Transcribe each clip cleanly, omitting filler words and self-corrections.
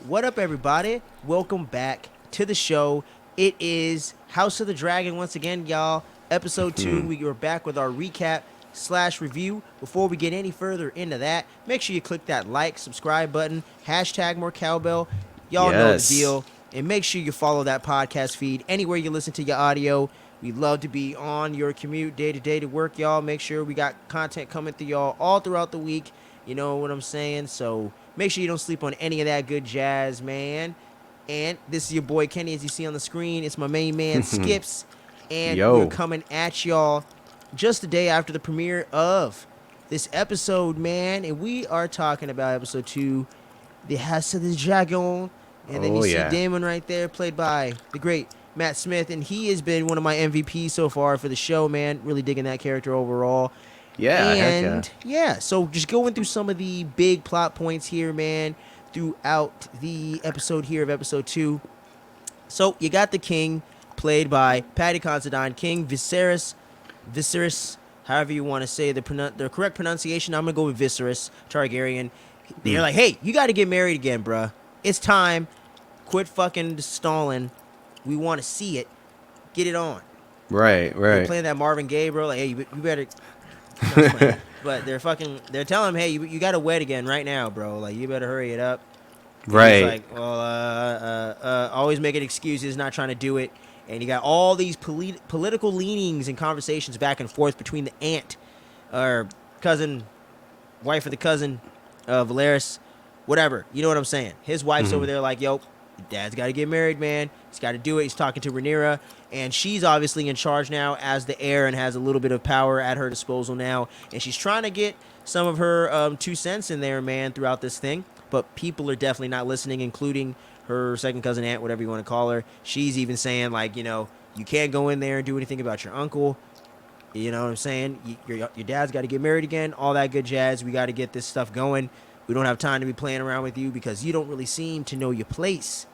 what up, everybody? Welcome back to the show. It is House of the Dragon once again, y'all. Episode 2. We are back with our recap / review. Before we get any further into that, make sure you click that like, subscribe button, hashtag more cowbell. Y'all know the deal. And make sure you follow that podcast feed anywhere you listen to your audio. We love to be on your commute day to day to work, y'all. Make sure we got content coming through y'all all throughout the week. You know what I'm saying? So make sure you don't sleep on any of that good jazz, man. And this is your boy Kenny, as you see on the screen. It's my main man, Skips. And we're coming at y'all just the day after the premiere of this episode, man. And we are talking about episode 2, The House of the Dragon. And then you see Damon right there, played by the great Matt Smith. And he has been one of my MVPs so far for the show, man. Really digging that character overall. Yeah, and so just going through some of the big plot points here, man, throughout the episode here of episode 2. So you got the king, played by Paddy Considine, King Viserys, however you want to say the correct pronunciation. I'm gonna go with Viserys Targaryen. They're like, hey, you got to get married again, bruh. It's time. Quit fucking stalling. We want to see it. Get it on. Right. They're playing that Marvin Gaye, bro. Like, hey, you better. But they're telling him, hey, you got to wed again right now, bro. Like, you better hurry it up. And right. He's like, well, always making excuses, not trying to do it. And you got all these political leanings and conversations back and forth between the aunt, or cousin, wife of the cousin, Valeris, whatever. You know what I'm saying? His wife's over there like, yo, dad's got to get married, man. He's got to do it. He's talking to Rhaenyra, and she's obviously in charge now as the heir and has a little bit of power at her disposal now. And she's trying to get some of her 2 cents in there, man, throughout this thing. But people are definitely not listening, including her second cousin aunt, whatever you want to call her. She's even saying, like, you know, you can't go in there and do anything about your uncle. You know what I'm saying? Your dad's got to get married again, all that good jazz. We got to get this stuff going. We don't have time to be playing around with you because you don't really seem to know your place.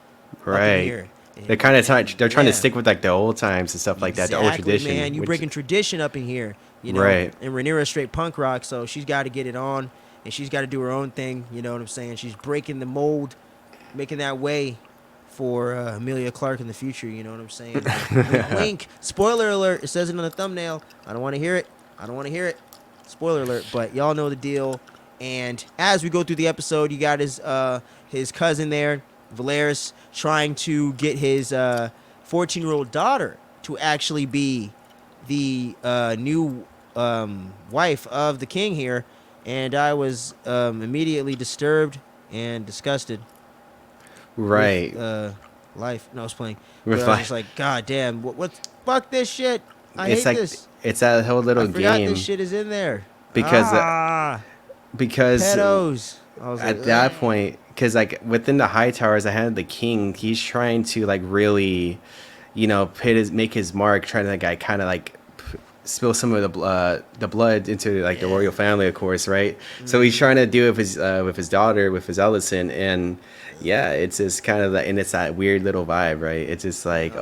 Right. Here. They're kind of they're trying to stick with like the old times and stuff like that, the old tradition. Man, you breaking tradition up in here, you know. Right. And Rhaenyra's straight punk rock, so she's got to get it on, and she's got to do her own thing. You know what I'm saying? She's breaking the mold, making that way for Emilia Clarke in the future. You know what I'm saying? Wink, wink. Spoiler alert! It says it on the thumbnail. I don't want to hear it. Spoiler alert! But y'all know the deal. And as we go through the episode, you got his cousin there, Valeris, trying to get his 14-year-old daughter to actually be the new wife of the king here. And I was immediately disturbed and disgusted. Right. With, life. No, I was playing. But I was just like, God damn, fuck this shit. I hate this. It's that whole little I forgot game. this shit is in there. Because pedos. At that point, because like within the high towers, I had the king. He's trying to like really, you know, make his mark, trying to like kind of like spill some of the blood into like the royal family, of course, right? So he's trying to do it with his daughter, with his Ellison, and it's just kind of like, and it's that weird little vibe, right? It's just like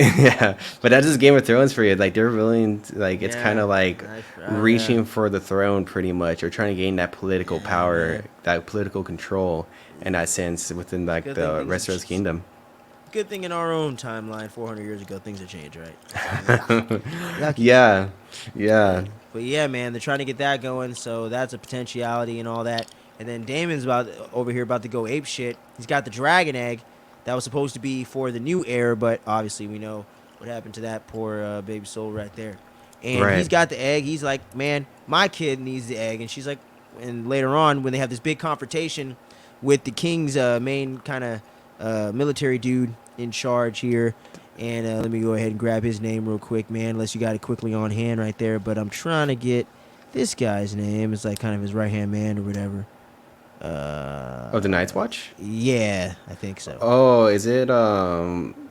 yeah, but that's just Game of Thrones for you. Like they're willing to, like it's kind of like reaching for the throne, pretty much, or trying to gain that political power, that political control, in that sense within like the rest of his kingdom. Good thing in our own timeline, 400 years ago, things have changed, right? Yeah. But yeah, man, they're trying to get that going, so that's a potentiality and all that. And then Damon's over here about to go ape shit. He's got the dragon egg. That was supposed to be for the new heir, but obviously we know what happened to that poor baby soul right there. And he's got the egg. He's like, man, my kid needs the egg. And she's like, and later on when they have this big confrontation with the king's main kind of military dude in charge here. And let me go ahead and grab his name real quick, man, unless you got it quickly on hand right there. But I'm trying to get this guy's name. It's like kind of his right-hand man or whatever. The Night's Watch? Yeah, I think so. Oh, is it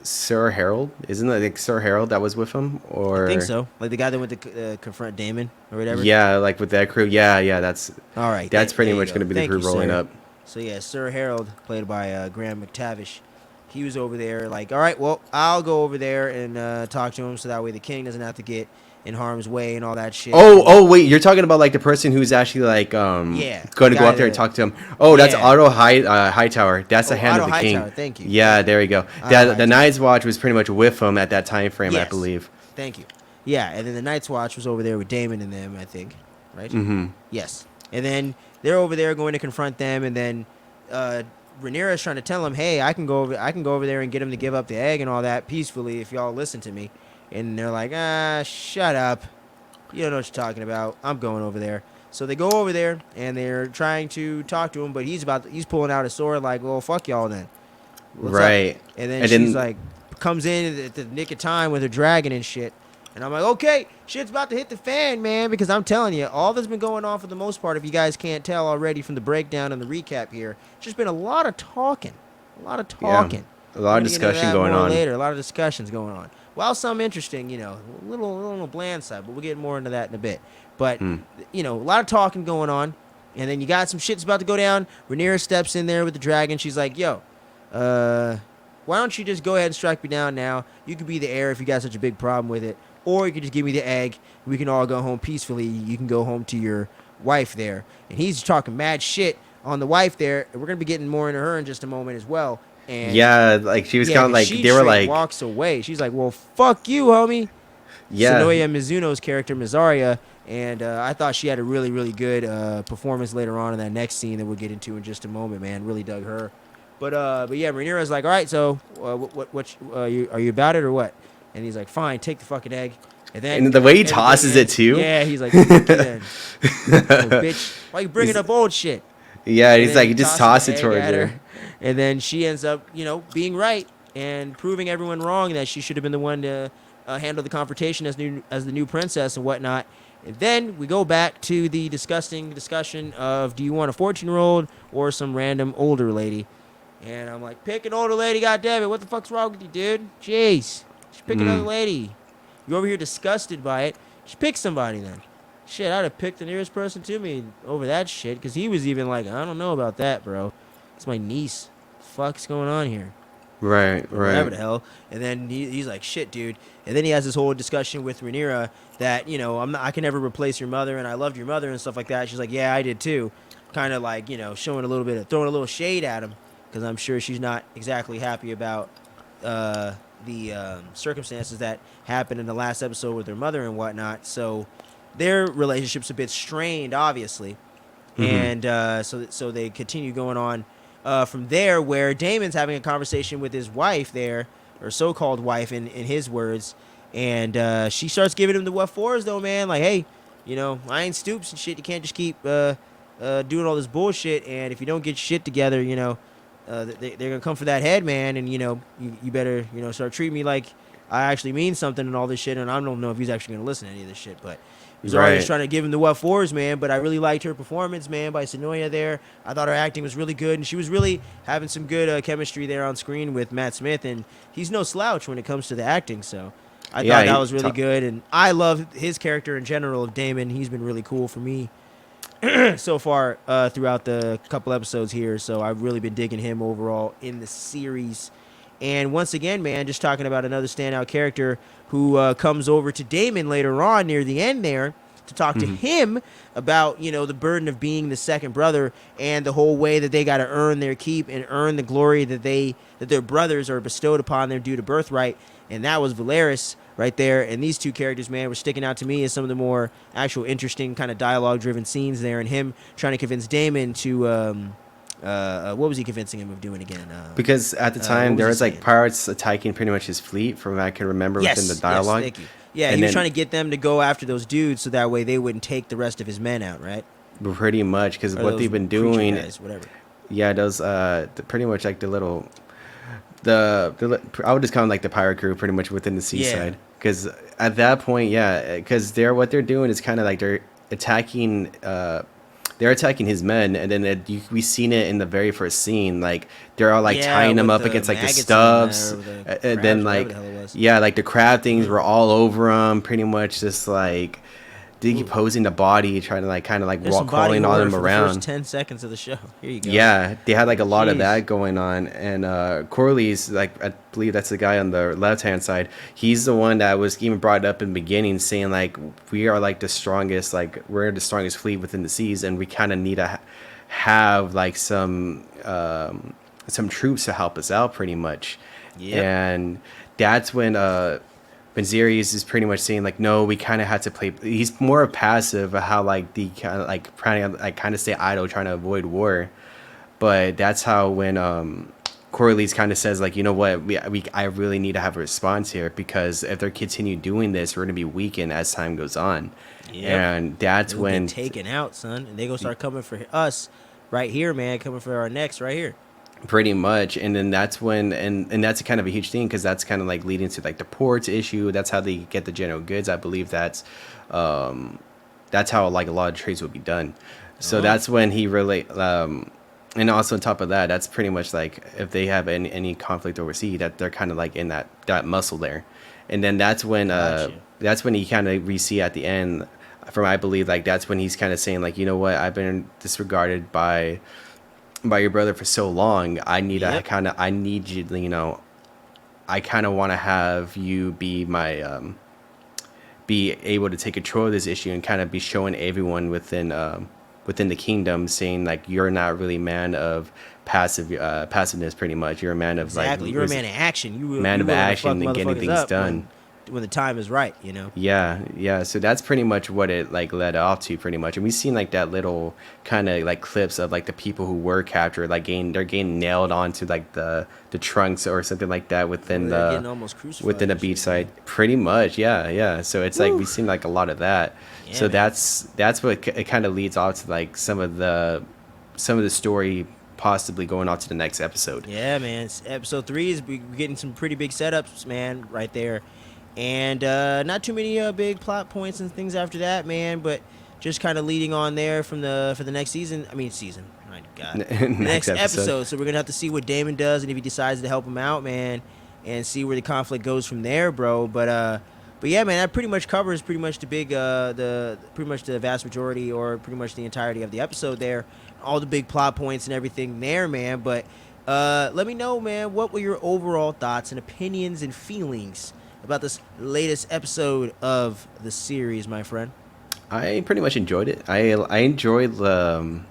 Sir Harold? Isn't it like Sir Harold that was with him? Or I think so. Like the guy that went to confront Daemon or whatever. Yeah, like with that crew. Yeah, that's all right. That's pretty much going to be the crew rolling up. So yeah, Sir Harold, played by Graham McTavish, he was over there like, all right, well, I'll go over there and talk to him so that way the king doesn't have to get in harm's way and all that shit. Oh, wait, you're talking about like the person who's actually like Yeah, going the to go guy up there and that, talk to him. Oh, that's yeah. Otto Hightower. That's the hand Otto of the king. Hightower, thank you. Yeah, there we go. Otto The Hightower. Night's Watch was pretty much with him at that time frame, I Yes. believe. Thank you. Yeah, and then the Night's Watch was over there with Damon and them, I think, right? Mm-hmm. Yes. And then they're over there going to confront them, and then Rhaenyra's trying to tell him, "Hey, I can go over there and get him to give up the egg and all that peacefully if y'all listen to me." And they're like, shut up. You don't know what you're talking about. I'm going over there." So they go over there and they're trying to talk to him, but he's pulling out a sword like, "Well, fuck y'all then." What's up? Right. And then And she's then like, comes in at the nick of time with her dragon and shit. And I'm like, okay, shit's about to hit the fan, man, because I'm telling you, all that's been going on for the most part, if you guys can't tell already from the breakdown and the recap here, it's just been a lot of talking. A lot of talking. a lot of discussion going on. Later, a lot of discussions going on. While some interesting, a little bland side, but we'll get more into that in a bit. But, a lot of talking going on. And then you got some shit's about to go down. Rhaenyra steps in there with the dragon. She's like, yo, why don't you just go ahead and strike me down now? You could be the heir if you got such a big problem with it. Or you could just give me the egg. We can all go home peacefully. You can go home to your wife there. And he's talking mad shit on the wife there. And we're going to be getting more into her in just a moment as well. And yeah, like she was kind of like, they were like, walks away. She's like, well, fuck you, homie. Yeah. Sonoya Mizuno's character, Mizaria. And I thought she had a really, really good performance later on in that next scene that we'll get into in just a moment, man. Really dug her. But yeah, Rhaenyra's like, all right, so what are you about it or what? And he's like, fine, take the fucking egg. And the way he tosses it too. Yeah, he's like, fuck you then. Bitch, why you bringing up old shit? Yeah, And he's then like, he just toss it towards her. And then she ends up, being right and proving everyone wrong that she should have been the one to handle the confrontation as the new princess and whatnot. And then we go back to the disgusting discussion of, do you want a 14-year-old or some random older lady? And I'm like, pick an older lady, goddammit. What the fuck's wrong with you, dude? Jeez. Just pick another lady. You're over here disgusted by it. Just pick somebody then. Shit, I'd have picked the nearest person to me over that shit, because he was even like, I don't know about that, bro. It's my niece. What the fuck's going on here? Right. Whatever the hell. And then he's like, shit, dude. And then he has this whole discussion with Rhaenyra that, I can never replace your mother, and I loved your mother and stuff like that. She's like, yeah, I did too. Kind of like, showing a little bit of, throwing a little shade at him, because I'm sure she's not exactly happy about the circumstances that happened in the last episode with her mother and whatnot. So their relationship's a bit strained, obviously. And so they continue going on from there, where Damon's having a conversation with his wife there, or so-called wife in his words, and she starts giving him the what fors though, man. Like, hey, I ain't stoops and shit. You can't just keep doing all this bullshit, and if you don't get shit together, they're gonna come for that head, man, and you better start treating me like I actually mean something and all this shit. And I don't know if he's actually gonna listen to any of this shit, but he's always trying to give him the what fors, man. But I really liked her performance, man, by Sonoya there. I thought her acting was really good, and she was really having some good chemistry there on screen with Matt Smith, and he's no slouch when it comes to the acting. So I thought that was really good, and I love his character in general, Damon. He's been really cool for me so far throughout the couple episodes here. So I've really been digging him overall in the series. And once again, man, just talking about another standout character who comes over to Damon later on near the end there to talk to him about, the burden of being the second brother and the whole way that they got to earn their keep and earn the glory that their brothers are bestowed upon them due to birthright. And that was Valeris right there. And these two characters, man, were sticking out to me as some of the more actual interesting kind of dialogue-driven scenes there, and him trying to convince Damon to what was he convincing him of doing again? Because at the time there was like pirates attacking pretty much his fleet, from what I can remember within the dialogue. Yes, thank you. Yeah, he was trying to get them to go after those dudes so that way they wouldn't take the rest of his men out, right? Pretty much, because what they've been doing, guys, whatever. Yeah, those pretty much like the I would just count like the pirate crew pretty much within the seaside. Because at that point, because what they're doing is kind of like they're attacking his men, and then we seen it in the very first scene. Like they're all like tying them up against like the stubs, and then like like the crab things were all over him, pretty much just like decomposing the body, trying to like kind of like There's walk, some body crawling on horror him for the first around. 10 seconds of the show. Here you go. Yeah, they had like a lot of Jeez. that going on, and Corley's like I believe that's the guy on the left hand side. He's the one that was even brought up in the beginning, saying like we are like the strongest, like we're the strongest fleet within the seas, and we kind of need to have like some troops to help us out, pretty much. Yep. And that's when Zerius is pretty much saying like, no, we kind of had to play. He's more passive, how like the kind of like trying to like kind of stay idle, trying to avoid war. But that's how when Corley's kind of says like, you know what, I really need to have a response here, because if they continue doing this, we're gonna be weakened as time goes on. Yep. And that's We'll when get taken out, son. And they gonna start coming for us right here, man. Coming for our necks right here. pretty much, and then that's when and that's kind of a huge thing, because that's kind of like leading to like the ports issue. That's how they get the general goods. I believe that's how like a lot of trades would be done. So Oh. that's when he really and also on top of that, that's pretty much like if they have any conflict overseas, that they're kind of like in that muscle there. And then Gotcha. that's when he kind of we see at the end, from I believe, like that's when he's kind of saying like, you know what, I've been disregarded by your brother for so long. I need Yep. I need you, you know, I kind of want to have you be my be able to take control of this issue, and kind of be showing everyone within the kingdom, saying like, you're not really a man of passiveness, pretty much. You're a man of Exactly. like You're a man of action. man You of willing to fuck action and getting motherfuckers things up done. when the time is right, you know? Yeah, yeah. So that's pretty much what it like led off to, pretty much. And we've seen like that little kind of like clips of like the people who were captured, like they're getting nailed onto like the trunks or something like that within They're getting the almost crucified within the and shit, beach side. man. Pretty much, yeah, yeah. So it's like Woo. we've seen like a lot of that. Yeah, So man. that's what it kind of leads off to like some of the story possibly going on to the next episode. Yeah, man. Episode 3 is we're getting some pretty big setups, man, right there. And not too many big plot points and things after that, man, but just kind of leading on there for the next season. I mean, season. My God. The next episode. So we're going to have to see what Damon does and if he decides to help him out, man, and see where the conflict goes from there, bro. But yeah, man, that pretty much covers pretty much the big pretty much the vast majority or pretty much the entirety of the episode there. All the big plot points and everything there, man. But let me know, man, what were your overall thoughts and opinions and feelings about this latest episode of the series, my friend? I pretty much enjoyed it. I enjoyed it.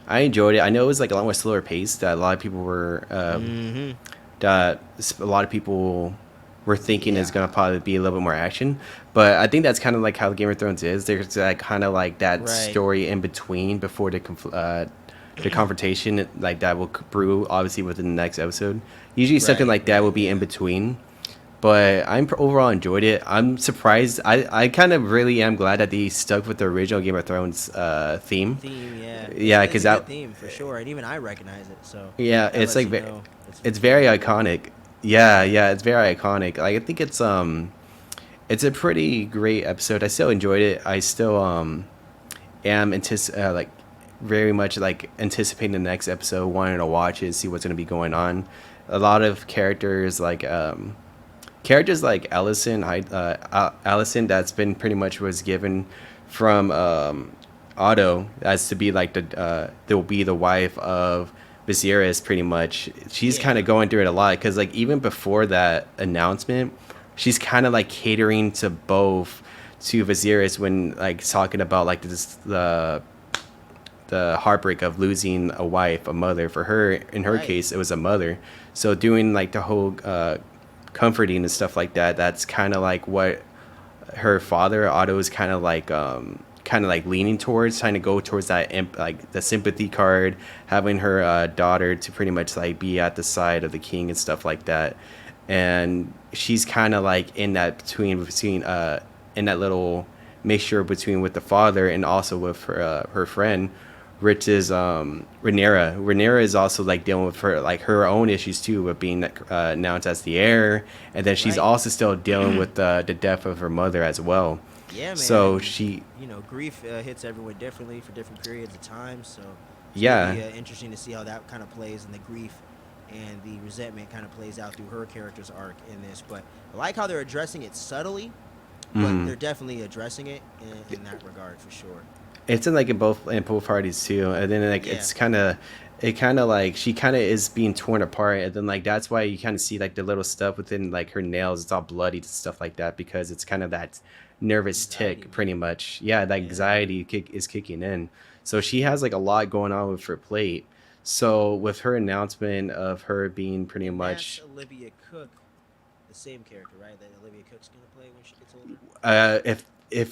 I know it was like a lot more slower paced. That a lot of people were that a lot of people were thinking is Yeah. gonna probably be a little bit more action. But I think that's kind of like how Game of Thrones is. There's that kind of like that Right. story in between before the confrontation, like that will brew obviously within the next episode. Usually something Right, like that will be in between. But overall enjoyed it. I'm surprised. I kind of really am glad that they stuck with the original Game of Thrones theme. Theme, yeah. Yeah, It's 'cause a good that- theme for sure, and even I recognize it. So Yeah, that it's lets like you know it's very iconic. Yeah, yeah, it's very iconic. Like, I think it's a pretty great episode. I still enjoyed it. I still am like very much like anticipating the next episode, wanting to watch it, see what's going to be going on. A lot of characters like Allison, that's been pretty much was given from Otto as to be like they'll be the wife of Viserys, pretty much. She's Yeah. kind of going through it a lot, because like even before that announcement, she's kind of like catering to Viserys when like talking about like the heartbreak of losing a wife, a mother. For her, in her Right. case, it was a mother. So doing like the whole comforting and stuff like that, that's kind of like what her father Otto is kind of like leaning towards, trying to go towards that like the sympathy card, having her daughter to pretty much like be at the side of the king and stuff like that. And she's kind of like in that between in that little mixture between with the father and also with her friend, which is Rhaenyra. Rhaenyra is also like dealing with her own issues too, with being announced as the heir, and then she's Right. also still dealing with the death of her mother as well. Yeah, man. So and, she, grief hits everyone differently for different periods of time. So it's Yeah. gonna be, interesting to see how that kind of plays, and the grief and the resentment kind of plays out through her character's arc in this. But I like how they're addressing it subtly, but Hmm. they're definitely addressing it in that regard for sure. It's in like in both parties too, and then like Yeah, it kind of like she kind of is being torn apart, and then like that's why you kind of see like the little stuff within like her nails, it's all bloody and stuff like that because it's kind of that nervous anxiety tick, pretty maybe. much. Yeah, the Yeah, is kicking in, so she has like a lot going on with her plate. So with her announcement of her being pretty and that's much, Olivia Cook, the same character, right? That Olivia Cook's gonna play when she gets older, if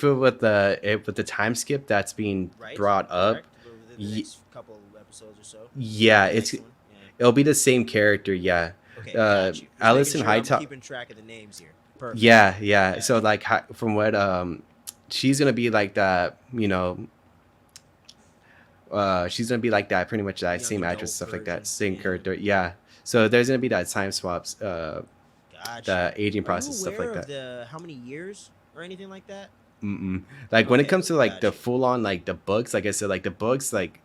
it with the with the time skip that's being right? brought up, Correct. Within the y- next couple of episodes or so, yeah, or the it's next one. Yeah. it'll be the same character, yeah. Okay, got you. Just making Allison sure I'm Hightower, keeping track of the names here. Perfect. yeah, yeah. Got So you. like from what she's gonna be like that, she's gonna be like that, pretty much that Young same actress, adult stuff like that, version. same Yeah. character, yeah. So there's gonna be that time swaps, Got you. the aging Are you process, stuff aware like of that. the how many years or anything like that? Mm-mm. Like when it Okay, comes to like the got you. full on like the books, like I said, like the books, like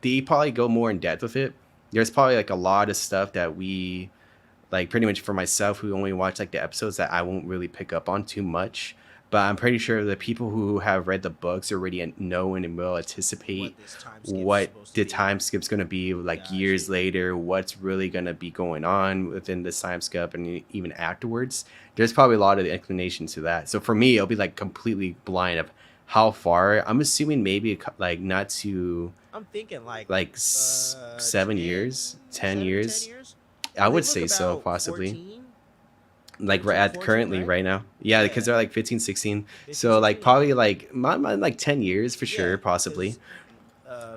they probably go more in depth with it. There's probably like a lot of stuff that we like pretty much for myself who only watch like the episodes that I won't really pick up on too much. But I'm pretty sure the people who have read the books already know and will anticipate What this time skip's what supposed to the be? time skip's going to be like Got years you. later, what's really going to be going on within this time skip and even afterwards. There's probably a lot of inclination to that. So for me, it'll be like completely blind of how far. I'm assuming maybe like not to I'm thinking like like 10, 7 years, 10 7 to 10 years. years. I Well, they would look say so, about possibly. 14, Like right 13, at 14, currently right? right now, yeah, because Yeah. they're like 15, 16. 15, So like 16. Yeah. probably like my like 10 years for Yeah, sure, possibly. because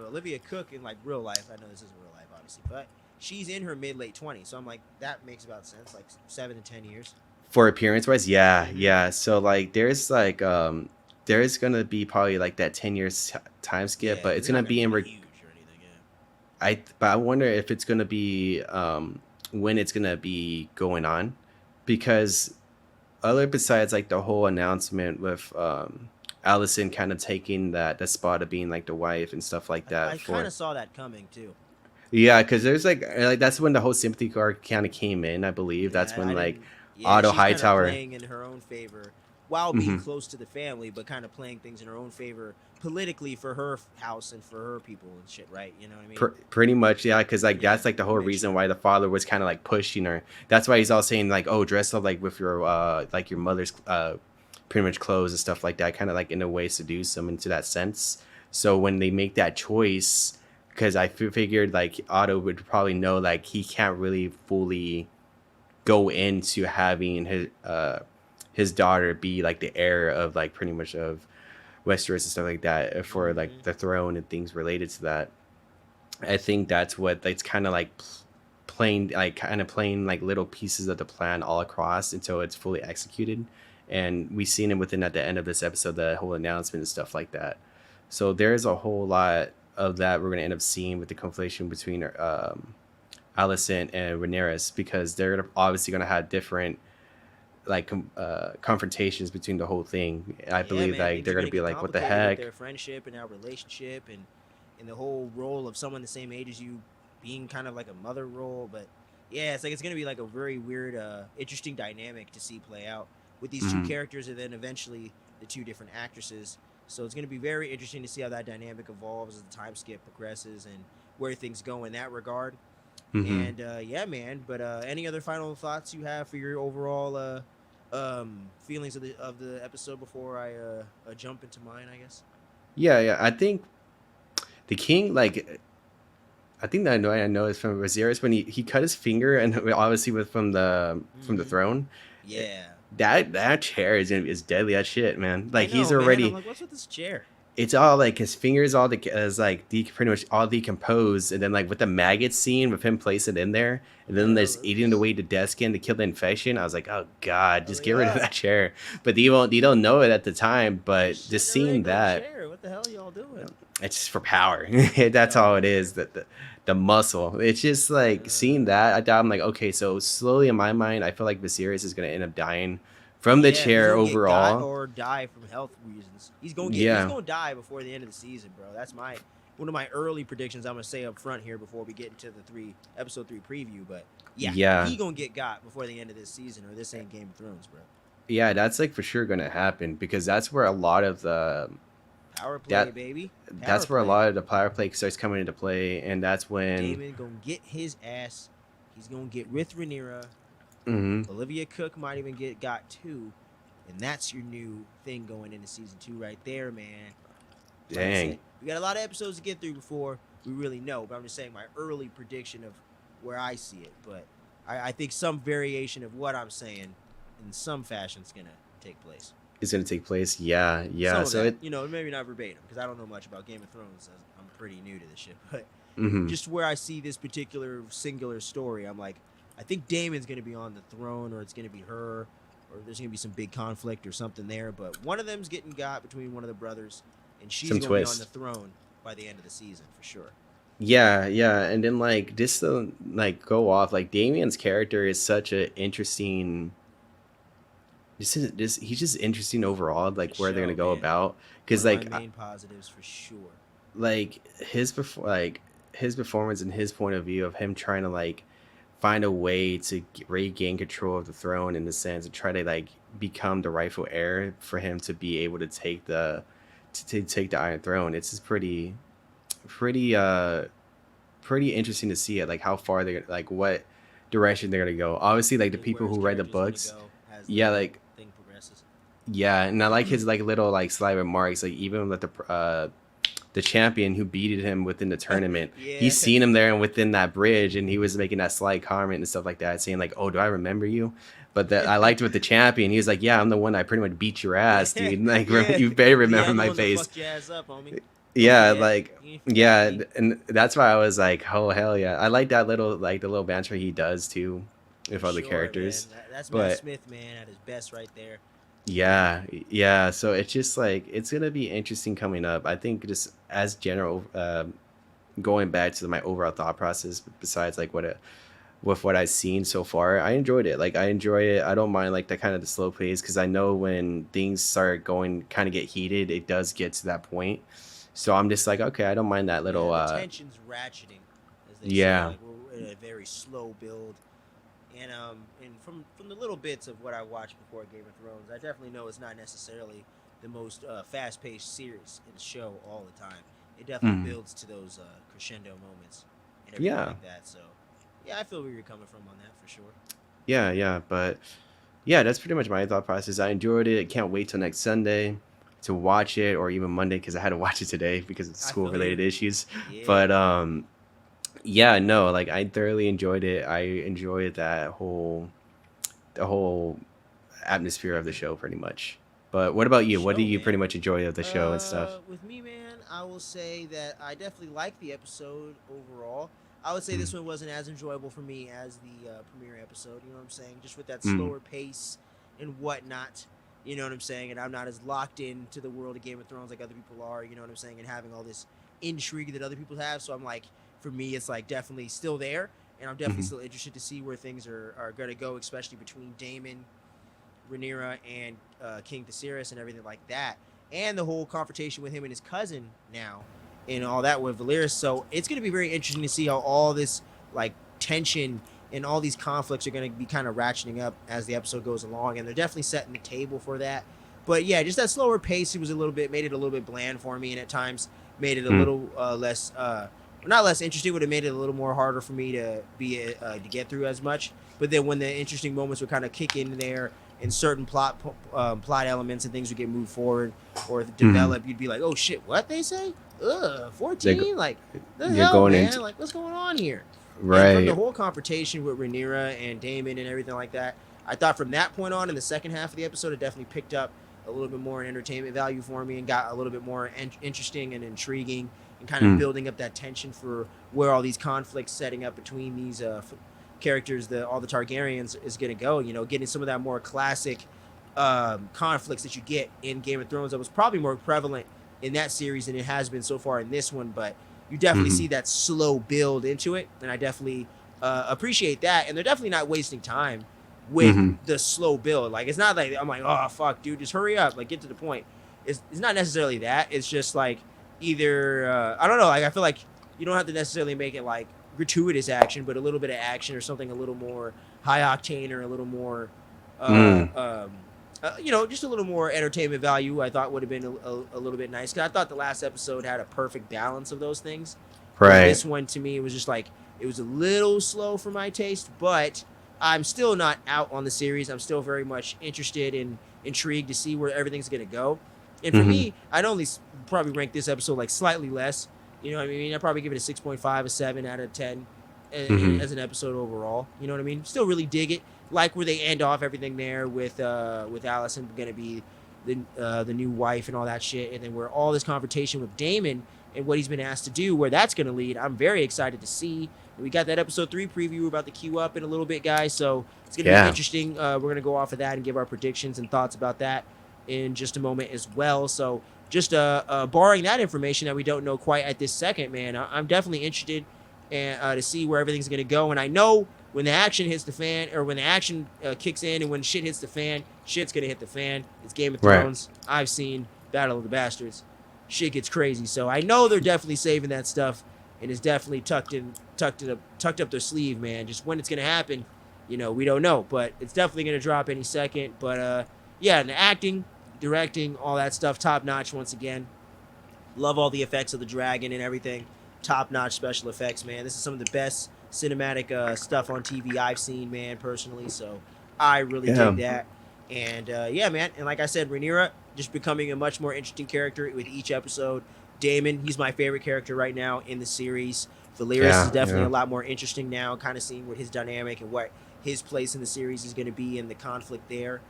Olivia Cook in like real life, I know this isn't real life, obviously, but she's in her mid late 20s. So I'm like, that makes about sense, like 7 to 10 years. For appearance wise, yeah, Mm-hmm. yeah. So like there's gonna be probably like that 10 years time skip, Yeah, but because it's they're gonna not gonna be make in it huge or anything. Yeah. but I wonder if it's gonna be when it's gonna be going on, because other besides like the whole announcement with Allison kind of taking that the spot of being like the wife and stuff like that I kind for of saw that coming too. yeah, because there's like that's when the whole sympathy card kind of came in, I believe. That's Yeah, when I like didn't. Yeah, Otto she's kind of Hightower. playing in her own favor while being Hmm. close to the family, but kind of playing things in her own favor politically for her house and for her people and shit, right? You know what I mean? Pretty much, yeah, because like Yeah, that's like the to whole make reason sure. why the father was kind of like pushing her. That's why he's all saying like, "Oh, dress up like your mother's pretty much clothes and stuff like that," kind of like in a way seduce them into that sense. So when they make that choice, because figured like Otto would probably know like he can't really fully go into having his daughter be like the heir of like pretty much of Westeros and stuff like that for like Hmm. the throne and things related to that. I think that's what it's kind of like playing like kind of playing like little pieces of the plan all across until it's fully executed. And we've seen it within at the end of this episode, the whole announcement and stuff like that. So there's a whole lot of that we're gonna end up seeing with the conflation between Alicent and Rhaenyra, because they're obviously gonna have different like confrontations between the whole thing. I Yeah, believe man, like things they're are gonna gonna be get like, what the complicated with heck? their friendship and our relationship and the whole role of someone the same age as you being kind of like a mother role. But yeah, it's like it's gonna be like a very weird, interesting dynamic to see play out with these two Mm-hmm. characters and then eventually the two different actresses. So it's gonna be very interesting to see how that dynamic evolves as the time skip progresses and where things go in that regard. Mm-hmm. And yeah, man. But any other final thoughts you have for your overall feelings of the episode before I jump into mine? I guess. Yeah, yeah. I think the king, like, I think that I know is from Viserys when he cut his finger, and obviously with from the Mm-hmm. throne. Yeah, That chair is deadly as shit, man. I Like he's know, man. I'm already, like, what's with this chair? it's all like his fingers all is like pretty much all decomposed, and then like with the maggot scene with him placing it in there, and Yeah, then there's eating away the dead skin to kill the infection. I was like, oh god, I was just like, get rid of ah, that chair. But you don't know it at the time, just but just sitting a seeing regular that, chair. What the hell y'all doing? it's just for power. That's all it Oh, is. That the muscle. It's just like seeing that. I'm like, okay, so slowly in my mind, I feel like Viserys is gonna end up dying from the yeah, he's chair gonna get got overall. or die from health reasons. He's Yeah. gonna die before the end of the season, bro. That's my one of my early predictions. I'm gonna say up front here before we get into the episode 3 preview. But yeah, Yeah. he gonna get got before the end of this season, or this ain't Game of Thrones, bro. Yeah, that's like for sure gonna happen because that's where a lot of the Power play, that baby. Power that's where a play. lot of the power play starts coming into play, and that's when. Damon gonna get his ass. He's gonna get with Rhaenyra. Hmm. Olivia Cook might even got two, and that's your new thing going into season 2 right there, man. Like I said, Dang. we got a lot of episodes to get through before we really know. But I'm just saying my early prediction of where I see it. But I think some variation of what I'm saying in some fashion is gonna take place. Is gonna take place. Yeah, Some yeah. of So that, it. maybe not verbatim because I don't know much about Game of Thrones. I'm pretty new to this shit, but Hmm. just where I see this particular singular story, I'm like, I think Damon's gonna be on the throne, or it's gonna be her, or there's gonna be some big conflict or something there. But one of them's getting got between one of the brothers, and she's Some gonna be on the twist. throne by the end of the season for sure. Yeah, yeah, and then like just to like go off, like Damien's character is such a interesting. Just he's just interesting overall, For like where they're gonna sure, go man. about, One because of my main positives for sure. like his performance and his point of view of him trying to like find a way to regain control of the throne in the sense and try to like become the rightful heir for him to be able to take to take the Iron Throne. It's just pretty pretty interesting to see it, like how far they're like what direction they're gonna go. Obviously, like the And where people his who read the character's gonna books, go as the yeah, whole like thing progresses. yeah, and I like his like little like sly remarks, like even with the champion who beated him within the tournament. Yeah. He's seen him there and within that bridge, and he was making that slight comment and stuff like that, saying like, "Oh, do I remember you?" But I liked with the champion. He was like, "Yeah, I'm the one that pretty much beat your ass, Yeah, dude. Like, yeah, you better yeah. remember I'm the my one that face." fucked your ass up, homie. Don't Yeah, forget. like You ain't forgot yeah, me. and that's why I was like, "Oh hell yeah!" I like that little like the little banter he does too For with other sure, man. characters, That's Matt but Smith, man, at his best right there. yeah, yeah. So it's just like it's gonna be interesting coming up. I think just as general, going back to my overall thought process, besides like with what I've seen so far, I enjoyed it. Like I enjoy it. I don't mind like the kind of the slow pace because I know when things start going kind of get heated, it does get to that point. So I'm just like, okay, I don't mind that Yeah, little. the tension's ratcheting, as they say. Yeah. Like we're in a very slow build, and from the little bits of what I watched before Game of Thrones, I definitely know it's not necessarily the most fast-paced series in the show all the time. It definitely Mm. builds to those crescendo moments and everything Yeah. like that. So, yeah, I feel where you're coming from on that for sure. Yeah. Yeah. But yeah, that's pretty much my thought process. I enjoyed it. Can't wait till next Sunday to watch it, or even Monday because I had to watch it today because of I school feel you. related issues. Yeah. But yeah, no, like I thoroughly enjoyed it. I enjoyed the whole atmosphere of the show pretty much. But what about For you? What do sure, you pretty man. much enjoy of the show and stuff? With me, man, I will say that I definitely liked the episode overall. I would say Mm, this one wasn't as enjoyable for me as the premiere episode. You know what I'm saying? Just with that mm, slower pace and whatnot. You know what I'm saying? And I'm not as locked into the world of Game of Thrones like other people are. You know what I'm saying? And having all this intrigue that other people have. So I'm like, for me, it's like definitely still there, and I'm definitely mhm, still interested to see where things are going to go, especially between Damon, Rhaenyra, and King Viserys and everything like that, and the whole confrontation with him and his cousin now, and all that with Valeris. So it's going to be very interesting to see how all this like tension and all these conflicts are going to be kind of ratcheting up as the episode goes along, and they're definitely setting the table for that. But yeah, just that slower pace, it was a little bit made it a little bit bland for me, and at times made it a mm, little less. Not less interesting, would have made it a little more harder for me to get through as much. But then when the interesting moments would kind of kick in there, and certain plot elements and things would get moved forward or mhm. develop, you'd be like, oh shit, what they say? Ugh, They're go- 14? Like, the you're hell, going man? into Like, what's going on here? And from the right. whole confrontation with Rhaenyra and Daemon and everything like that, I thought from that point on in the second half of the episode, it definitely picked up a little bit more entertainment value for me and got a little bit more interesting and intriguing and kind of Mm, building up that tension for where all these conflicts setting up between these characters, all the Targaryens is going to go. You know, getting some of that more classic conflicts that you get in Game of Thrones that was probably more prevalent in that series than it has been so far in this one. But you definitely mhm, see that slow build into it, and I definitely appreciate that. And they're definitely not wasting time with mhm. the slow build. Like it's not like I'm like, oh fuck, dude, just hurry up, like get to the point. It's not necessarily that. It's just like either I don't know. Like I feel like you don't have to necessarily make it like gratuitous action, but a little bit of action or something a little more high octane or a little more uh, Mm. um, just a little more entertainment value. I thought would have been a little bit nice. 'Cause I thought the last episode had a perfect balance of those things. Where Right. this one to me, it was just like it was a little slow for my taste, but I'm still not out on the series. I'm still very much interested and intrigued to see where everything's gonna go. And for Hmm. me, I'd only probably rank this episode like slightly less. You know what I mean? I'd probably give it a 6.5, a 7 out of 10 Hmm. as an episode overall. You know what I mean? Still really dig it. Like where they end off everything there with Allison gonna be the new wife and all that shit, and then where all this confrontation with Damon and what he's been asked to do, where that's gonna lead. I'm very excited to see. We got that episode 3 preview we're about to queue up in a little bit, guys. So it's gonna be Yeah. interesting. We're gonna go off of that and give our predictions and thoughts about that in just a moment as well. So just barring that information that we don't know quite at this second, man, I'm definitely interested and to see where everything's gonna go. And I know when the action hits the fan, or when the action kicks in, and when shit hits the fan, shit's gonna hit the fan. It's Game of Right. Thrones. I've seen Battle of the Bastards. Shit gets crazy. So I know they're definitely saving that stuff, and it's definitely tucked up their sleeve, man. Just when it's gonna happen, we don't know, but it's definitely gonna drop any second. But yeah, and the acting, directing, all that stuff, top notch once again. Love all the effects of the dragon and everything. Top notch special effects, man. This is some of the best cinematic stuff on TV I've seen, man, personally. So I really Yeah. dig that. And yeah, man. And like I said, Rhaenyra just becoming a much more interesting character with each episode. Damon, he's my favorite character right now in the series. Valeris is Yeah. definitely Yeah. a lot more interesting now, kind of seeing what his dynamic and what his place in the series is going to be and the conflict there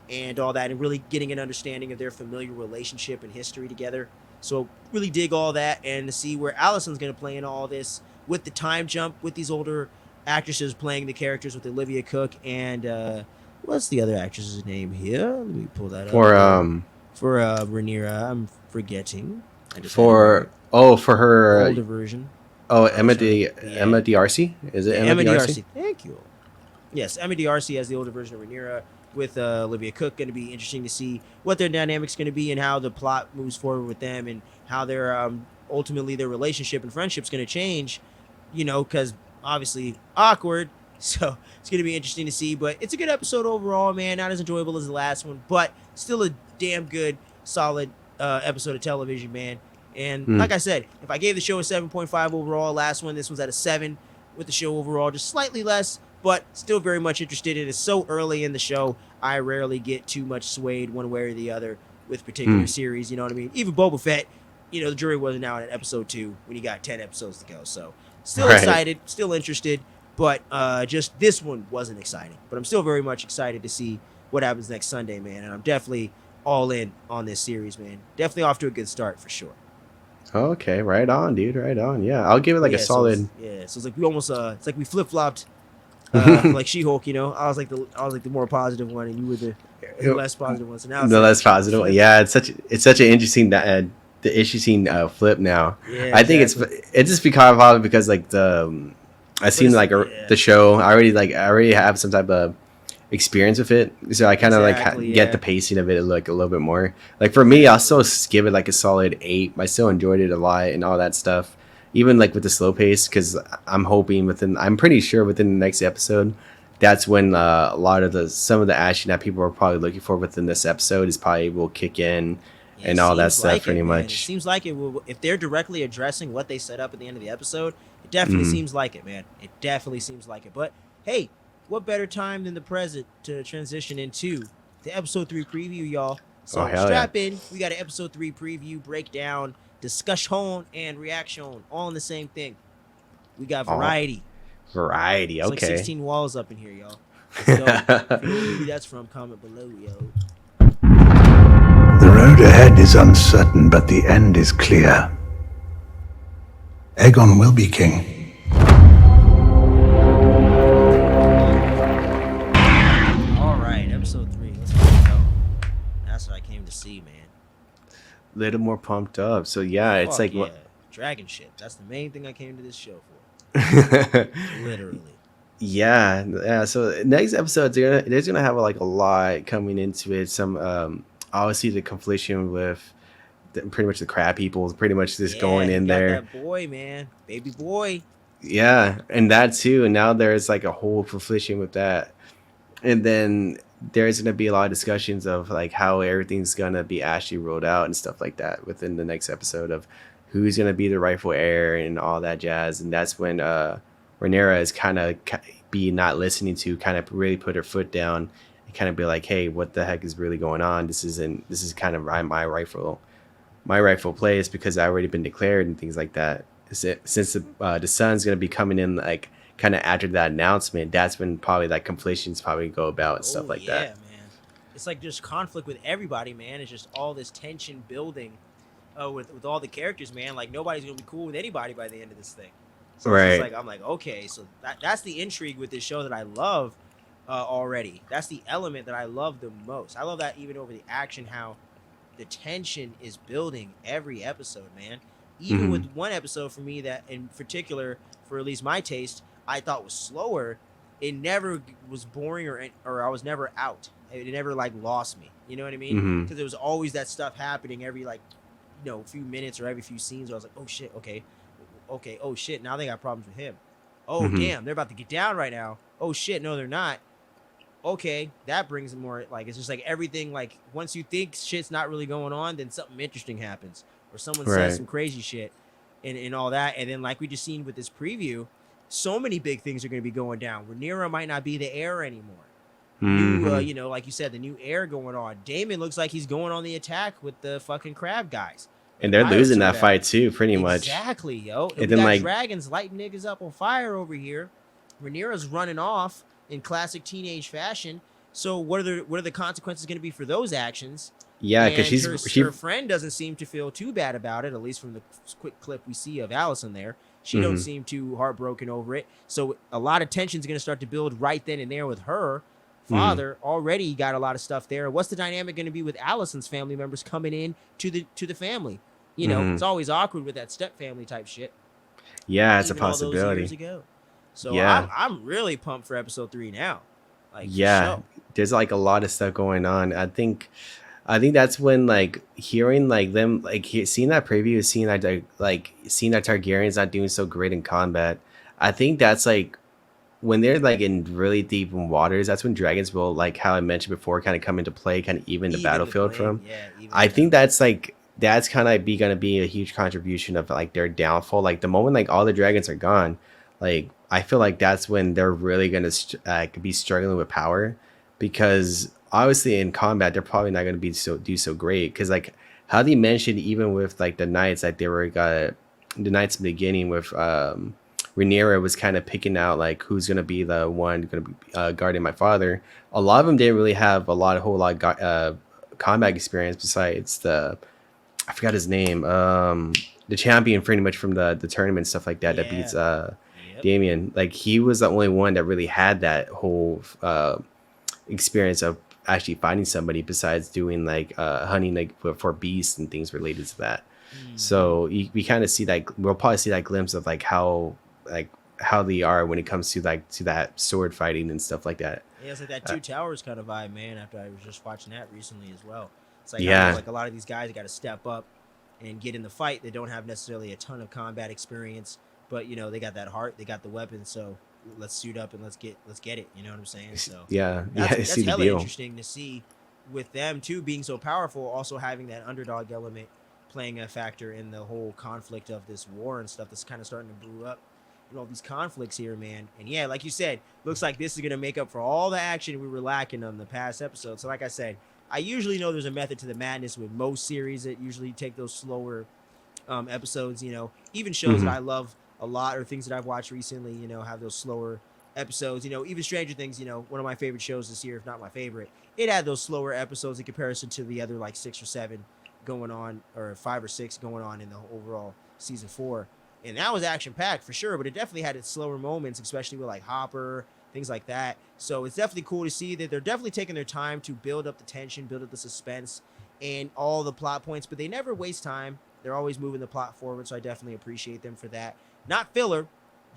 and all that, and really getting an understanding of their familiar relationship and history together. So really dig all that, and to see where Allison's going to play in all this with the time jump with these older actresses playing the characters with Olivia Cook and what's the other actress's name here? Let me pull that up For again. For Rhaenyra, I'm forgetting. I just had it for here. oh for The her older version. I was Emma trying D to, yeah, Emma D'Arcy, is it yeah, Emma Emma D'Arcy? D'Arcy. Thank you. Yes, Emma D'Arcy as the older version of Rhaenyra with Olivia Cook. Going to be interesting to see what their dynamics going to be and how the plot moves forward with them and how their ultimately their relationship and friendship's going to change. Because obviously awkward. So it's going to be interesting to see. But it's a good episode overall, man. Not as enjoyable as the last one, but still a damn good, solid episode of television, man. And Mm. like I said, if I gave the show a 7.5 overall, last one, this one's at a 7 with the show overall, just slightly less, but still very much interested. It is so early in the show, I rarely get too much swayed one way or the other with particular Mm. series. You know what I mean? Even Boba Fett, the jury wasn't out at episode 2 when you got 10 episodes to go. So still Right. excited, still interested, but just this one wasn't exciting. But I'm still very much excited to see what happens next Sunday, man. And I'm definitely all in on this series, man. Definitely off to a good start for sure. Okay, right on, dude. Right on. Yeah, I'll give it But like a yeah, so solid. it's like we almost it's like we flip flopped The like She-Hulk, I was like the more positive one, and you were the less positive one. So now it's like less we positive one. flipped it. Yeah, it's such an interesting the interesting flip now. Yeah, I think exactly. it's just because probably because like I seen it's like yeah, the show. I already have some type of experience with it, so I kind of exactly, get the yeah. pacing of it like a little bit more. Like for me, I'll still give it like a solid 8. I still enjoyed it a lot and all that stuff, even like with the slow pace, because I'm pretty sure within the next episode, that's when a lot of some of the action that people are probably looking for within this episode is probably will kick in Yeah, it and all that seems stuff like pretty it, man. It much. seems like it will. If they're directly addressing what they set up at the end of the episode, it definitely Mm. seems like it, man. It definitely seems like it. But hey, what better time than the present to transition into the episode 3 preview, y'all? Oh So hell yeah! strap in. We got an episode 3 preview, breakdown, discussion, and reaction all in the same thing. We got Oh, variety. variety. It's like Okay. 16 walls up in here, y'all. Let's go. If you know what movie that's from, comment below, yo. The road ahead is uncertain, but the end is clear. Aegon will be king. All right, episode 3. Let's go. That's what I came to see, man. Little more pumped up. So yeah, it's Fuck like yeah. what. Dragon ship. That's the main thing I came to this show for. Literally. Yeah. So next episode, there's gonna have like a lot coming into it. Some obviously the confliction with pretty much the crab people, pretty much just Yeah, going you in got there. that boy, man. Baby boy. Yeah, and that too. And now there's like a whole confliction with that. And then there's gonna be a lot of discussions of like how everything's gonna be actually rolled out and stuff like that within the next episode of who's gonna be the rightful heir and all that jazz. And that's when Rhaenyra is kind of be not listening to, kind of really put her foot down and kind of be like, hey, what the heck is really going on? This is kind of my rightful place because I already been declared and things like that. Since the son's gonna be coming in like kind of after that announcement, that's when probably like conflictions probably go about and stuff like that. Man. It's like there's conflict with everybody, man. It's just all this tension building with all the characters, man. Like nobody's gonna be cool with anybody by the end of this thing. So Right. it's just like I'm like, okay, so that's the intrigue with this show that I love already. That's the element that I love the most. I love that even over the action, how the tension is building every episode, man. Even with one episode for me that in particular, for at least my taste, I thought was slower. It never was boring or I was never out. It never like lost me. You know what I mean? Because there was always that stuff happening every like, few minutes or every few scenes where I was like, oh shit, okay, oh shit, now they got problems with him. Oh damn, they're about to get down right now. Oh shit, no they're not. Okay, that brings more like it's just like everything like once you think shit's not really going on, then something interesting happens or someone says some crazy shit and all that. And then like we just seen with this preview, so many big things are going to be going down. Rhaenyra might not be the heir anymore. New, like you said, the new heir going on. Daemon looks like he's going on the attack with the fucking crab guys. And they're losing that fight too, pretty much. Exactly, yo. And And we then got like dragons lighting niggas up on fire over here. Rhaenyra's running off in classic teenage fashion. So what are the consequences going to be for those actions? yeah, because And her friend doesn't seem to feel too bad about it, at least from the quick clip we see of Allison there. She don't seem too heartbroken over it. So a lot of tension is going to start to build right then and there with her father. Already got a lot of stuff there. What's the dynamic going to be with Allison's family members coming in to the family? It's always awkward with that step family type shit. Yeah, it's a even all those possibility. years ago. So Yeah. I'm really pumped for episode 3 now. Like Yeah, for sure. there's like a lot of stuff going on. I think that's when like hearing like them like seeing that preview, seeing that seeing that Targaryen's not doing so great in combat. I think that's like when they're like in really deep waters. That's when dragons will, like how I mentioned before, kind of come into play, kind of even the battlefield from. I think that's kind of gonna be a huge contribution of like their downfall. Like the moment like all the dragons are gone, like I feel like that's when they're really gonna be struggling with power, because obviously in combat they're probably not gonna do so great, because like how they mentioned even with like the knights that they were the knights in the beginning with Rhaenyra was kind of picking out like who's gonna be the one gonna be guarding my father. A lot of them didn't really have a whole lot of combat experience besides I forgot his name, the champion pretty much from the tournament, stuff like that, that beats Damien. Like he was the only one that really had that whole experience of actually finding somebody besides doing like hunting like for beasts and things related to that. So we kind of see that, we'll probably see that glimpse of like how they are when it comes to that sword fighting and stuff like that. Yeah, it's like that Two Towers kind of vibe, man. After I was just watching that recently as well. It's like like a lot of these guys got to step up and get in the fight. They don't have necessarily a ton of combat experience, but they got that heart, they got the weapons. So let's suit up and let's get it. You know what I'm saying? So that's see the hella deal. interesting to see with them too being so powerful, also having that underdog element playing a factor in the whole conflict of this war and stuff that's kind of starting to brew up. All these conflicts here, man. And yeah, like you said, looks like this is going to make up for all the action we were lacking on the past episode. So like I said, I usually know there's a method to the madness with most series that usually take those slower episodes, even shows that I love a lot or things that I've watched recently, have those slower episodes, even Stranger Things, one of my favorite shows this year, if not my favorite, it had those slower episodes in comparison to the other like 6 or 7 going on, or 5 or 6 going on in the overall season 4. And that was action packed for sure, but it definitely had its slower moments, especially with like Hopper, things like that. So it's definitely cool to see that they're definitely taking their time to build up the tension, build up the suspense and all the plot points, but they never waste time. They're always moving the plot forward. So I definitely appreciate them for that. Not filler,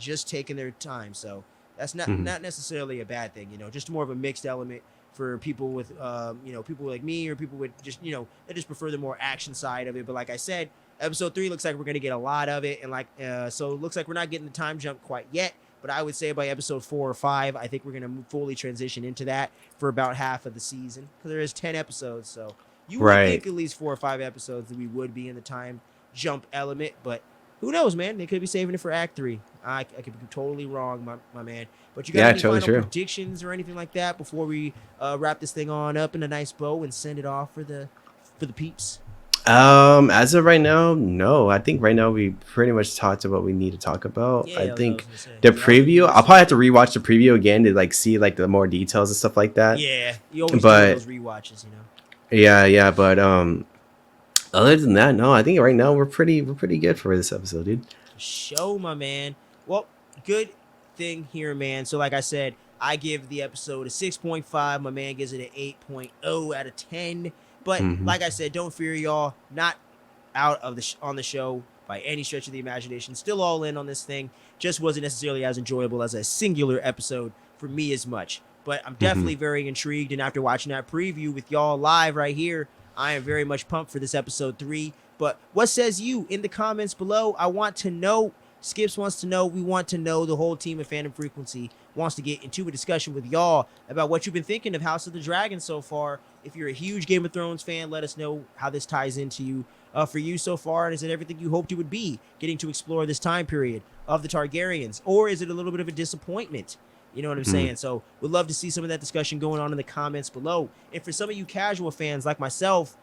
just taking their time. So that's not necessarily a bad thing, just more of a mixed element for people with, people like me or people with just, that just prefer the more action side of it. But like I said, episode 3 looks like we're going to get a lot of it. And so it looks like we're not getting the time jump quite yet, But I would say by episode 4 or 5, I think we're going to fully transition into that for about half of the season, because there is 10 episodes. So you would Right. think at least 4 or 5 episodes that we would be in the time jump element. But who knows, man? They could be saving it for Act 3. I could be totally wrong, my man. But you got any totally final true. predictions or anything like that before we wrap this thing on up in a nice bow and send it off for the peeps? As of right now, no. I think right now we pretty much talked about what we need to talk about. Yeah, I was think gonna say. the That was preview, really I'll probably have to rewatch the preview again to like see like the more details and stuff like that. Yeah, you always But- do those rewatches, you know. Yeah, but other than that, no, I think right now we're pretty good for this episode, dude. Show, my man. Well, good thing here, man. So like I said, I give the episode a 6.5. My man gives it an 8.0 out of 10. But like I said, don't fear, y'all. Not out of on the show by any stretch of the imagination. Still all in on this thing. Just wasn't necessarily as enjoyable as a singular episode for me as much. But I'm definitely very intrigued. And after watching that preview with y'all live right here, I am very much pumped for this episode 3. But what says you in the comments below? I want to know. Skips wants to know. We want to know. The whole team of Fandom Frequency wants to get into a discussion with y'all about what you've been thinking of House of the Dragon so far. If you're a huge Game of Thrones fan, let us know how this ties into you for you so far. And is it everything you hoped it would be, getting to explore this time period of the Targaryens? Or is it a little bit of a disappointment? You know what I'm saying? So we'd love to see some of that discussion going on in the comments below. And for some of you casual fans like myself,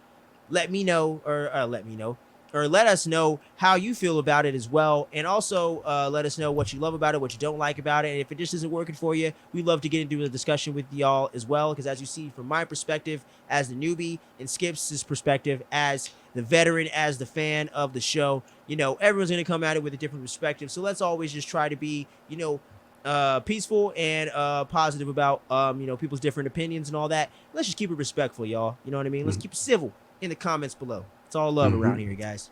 let me know, or let us know how you feel about it as well. And also let us know what you love about it, what you don't like about it. And if it just isn't working for you, we'd love to get into a discussion with y'all as well. Because as you see from my perspective as the newbie and Skips' perspective as the veteran, as the fan of the show, you know, everyone's going to come at it with a different perspective. So let's always just try to be, you know, peaceful and positive about, you know, people's different opinions and all that. Let's just keep it respectful, y'all. You know what I mean? Let's keep it civil in the comments below. It's all love around here, guys.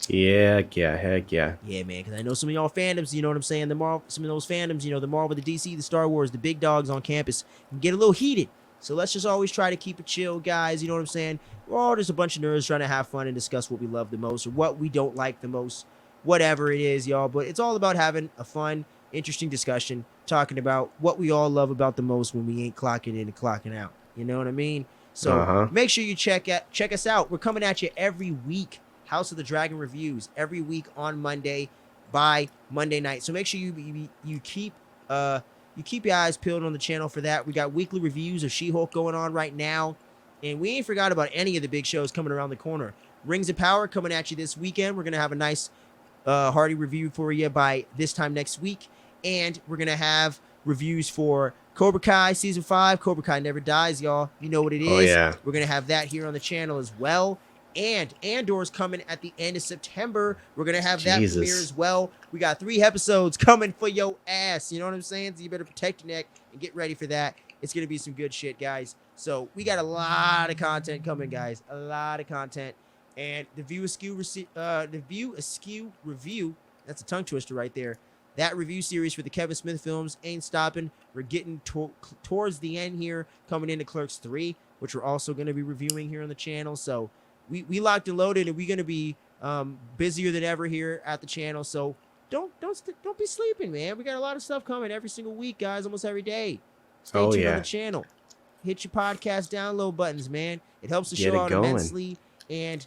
Yeah, heck yeah. Yeah, man, because I know some of y'all fandoms, you know what I'm saying? Some of those fandoms, you know, the Marvel, the DC, the Star Wars, the big dogs on campus can get a little heated. So let's just always try to keep it chill, guys. You know what I'm saying? We're all just a bunch of nerds trying to have fun and discuss what we love the most or what we don't like the most, whatever it is, y'all. But it's all about having a fun, interesting discussion, talking about what we all love about the most when we ain't clocking in and clocking out. You know what I mean? So make sure you check us out. We're coming at you every week. House of the Dragon reviews every week on Monday by Monday night. So make sure you keep your eyes peeled on the channel for that. We got weekly reviews of She-Hulk going on right now, and we ain't forgot about any of the big shows coming around the corner. Rings of Power coming at you this weekend. We're gonna have a nice hearty review for you by this time next week, and we're gonna have reviews for Cobra Kai Season 5. Cobra Kai Never Dies, y'all. You know what it is. Oh, yeah. We're going to have that here on the channel as well. And Andor's coming at the end of September. We're going to have that premiere as well. We got 3 episodes coming for your ass. You know what I'm saying? So you better protect your neck and get ready for that. It's going to be some good shit, guys. So we got a lot of content coming, guys. A lot of content. And the View Askew review, that's a tongue twister right there. That review series for the Kevin Smith films ain't stopping. We're getting towards the end here, coming into Clerks 3, which we're also going to be reviewing here on the channel. So we locked and loaded, and we're going to be busier than ever here at the channel. So don't be sleeping, man. We got a lot of stuff coming every single week, guys, almost every day. Stay tuned on the channel. Hit your podcast download buttons, man. It helps the show out immensely. And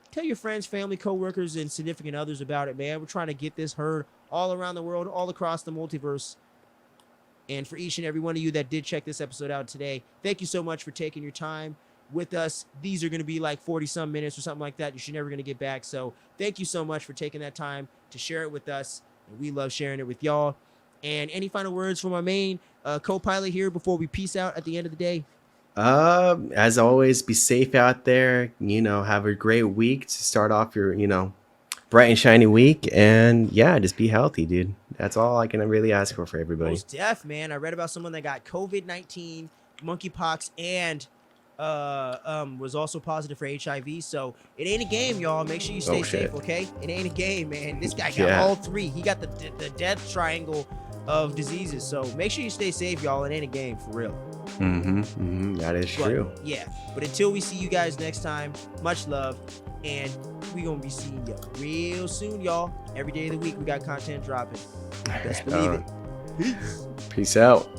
tell your friends, family, coworkers, and significant others about it, man. We're trying to get this heard all around the world, all across the multiverse. And for each and every one of you that did check this episode out today, thank you so much for taking your time with us. These are going to be like 40-some minutes or something like that. You're never going to get back. So thank you so much for taking that time to share it with us. And we love sharing it with y'all. And any final words from my main co-pilot here before we peace out at the end of the day? As always, be safe out there. You know, have a great week to start off your, you know, bright and shiny week. And yeah, just be healthy, dude. That's all I can really ask for everybody. Most def, man. I read about someone that got COVID-19, monkeypox, and was also positive for HIV. So it ain't a game, y'all. Make sure you stay safe, okay? It ain't a game, man. This guy got all 3. He got the death triangle of diseases. So make sure you stay safe, y'all. It ain't a game, for real. That is true. Yeah. But until we see you guys next time, much love. And we gonna be seeing y'all real soon, y'all. Every day of the week, we got content dropping. Best believe it. Peace. Peace out.